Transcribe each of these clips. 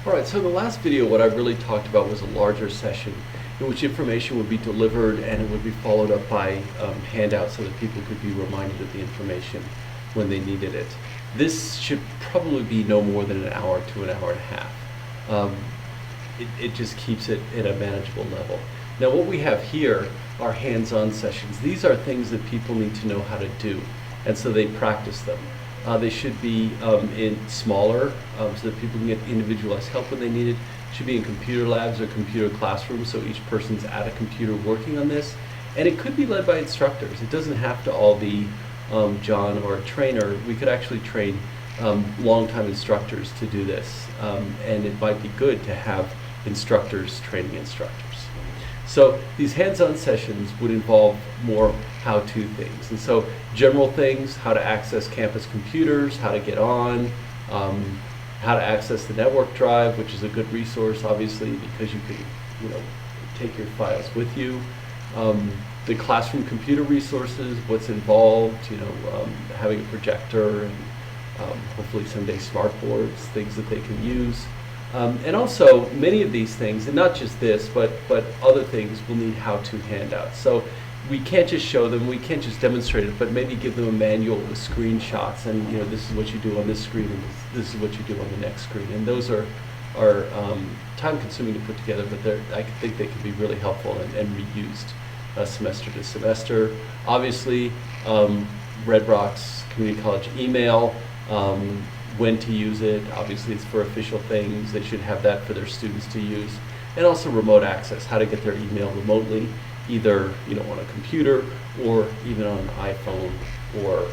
All right, so in the last video, what I really talked about was a larger session in which information would be delivered and it would be followed up by handouts so that people could be reminded of the information when they needed it. This should probably be no more than an hour to an hour and a half. It just keeps it at a manageable level. Now what we have here are hands-on sessions. These are things that people need to know how to do, and so they practice them. They should be in smaller so that people can get individualized help when they need it. Should be in computer labs or computer classrooms, so each person's at a computer working on this. And it could be led by instructors. It doesn't have to all be John or a trainer. We could actually train long-time instructors to do this. And it might be good to have instructors training instructors. So these hands-on sessions would involve more how-to things. And so general things, how to access campus computers, how to get on, how to access the network drive, which is a good resource, obviously, because you can, take your files with you. The classroom computer resources, what's involved, having a projector and hopefully someday smart boards, things that they can use. And also, many of these things, and not just this, but other things will need how-to handouts. So we can't just show them, we can't just demonstrate it, but maybe give them a manual with screenshots, and this is what you do on this screen, and this is what you do on the next screen. And those are time-consuming to put together, but I think they can be really helpful and reused semester to semester. Obviously, Red Rocks Community College email, when to use it. Obviously it's for official things. They should have that for their students to use. And also remote access, how to get their email remotely, either on a computer or even on an iPhone or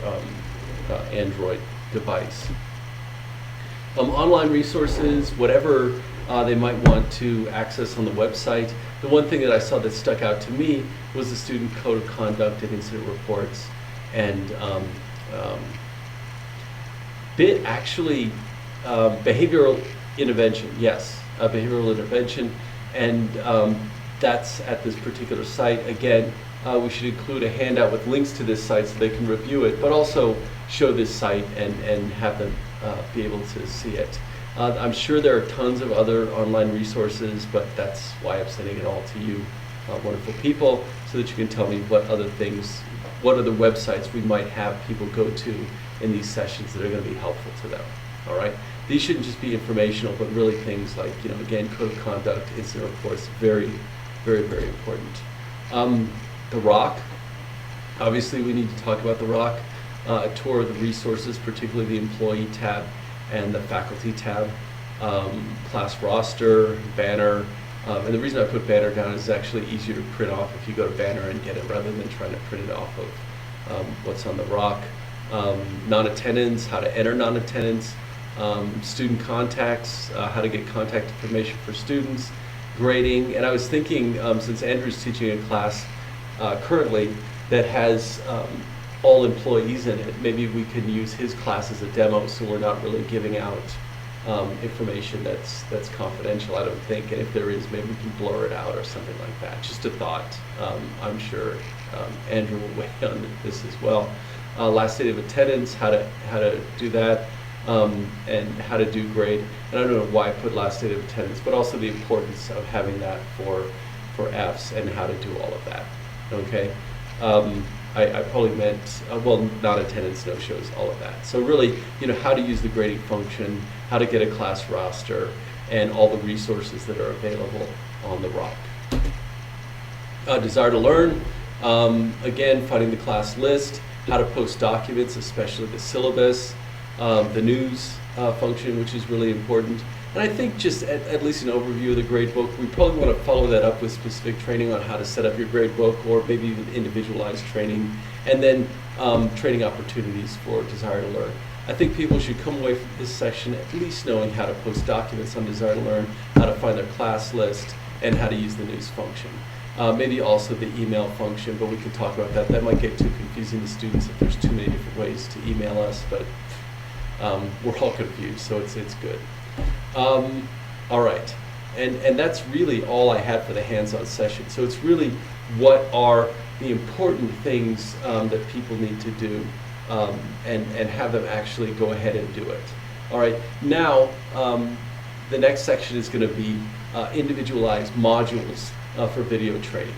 Android device. Online resources, whatever they might want to access on the website. The one thing that I saw that stuck out to me was the student code of conduct and incident reports, and behavioral intervention, yes, behavioral intervention, and that's at this particular site. Again, we should include a handout with links to this site so they can review it, but also show this site and have them be able to see it. I'm sure there are tons of other online resources, but that's why I'm sending it all to you, wonderful people, so that you can tell me what other websites we might have people go to in these sessions that are going to be helpful to them. All right, these shouldn't just be informational, but really things like again, code of conduct, incident reports, very, very, very important. The ROC, obviously we need to talk about the ROC. A tour of the resources, particularly the employee tab and the faculty tab, class roster, banner. And the reason I put banner down is actually easier to print off if you go to banner and get it rather than trying to print it off of what's on the ROC. Non-attendance, how to enter non-attendance, student contacts, how to get contact information for students, grading. And I was thinking, since Andrew's teaching a class currently that has all employees in it, maybe we can use his class as a demo so we're not really giving out information that's confidential, I don't think. And if there is, maybe we can blur it out or something like that. Just a thought. I'm sure Andrew will weigh on this as well. Last date of attendance, how to do that, and how to do grade. And I don't know why I put last date of attendance, but also the importance of having that for Fs and how to do all of that. Okay. I probably meant, non-attendance, no-shows, all of that. So really, how to use the grading function, how to get a class roster, and all the resources that are available on the ROC. Desire to learn, again, finding the class list, how to post documents, especially the syllabus, the news function, which is really important. And I think just at least an overview of the gradebook. We probably want to follow that up with specific training on how to set up your gradebook, or maybe even individualized training, and then training opportunities for Desire to Learn. I think people should come away from this section at least knowing how to post documents on Desire to Learn, how to find their class list, and how to use the news function. Maybe also the email function, but we can talk about that. That might get too confusing to students if there's too many different ways to email us, but we're all confused, so it's good. All right, and that's really all I had for the hands-on session. So it's really what are the important things that people need to do, and have them actually go ahead and do it. All right, now the next section is going to be individualized modules for video training.